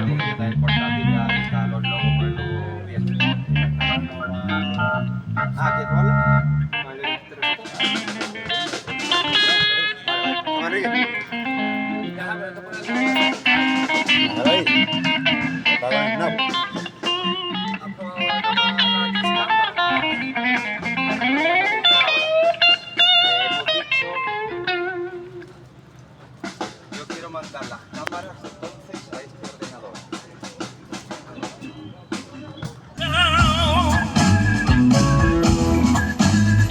completa el portátil ya está los logos por lo bien. ¿Qué tú hablas? Vale, déjame esto por ahí. Está ganado. Yo quiero mandar las cámaras entonces a este ordenador.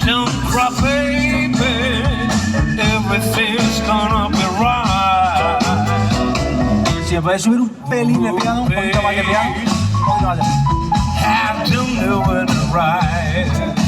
Don't cry, baby, everything's gonna be right. Si me puedes subir un pelín, me pidan un poquito más de piano. Un poquito más de piano. Have to know it right.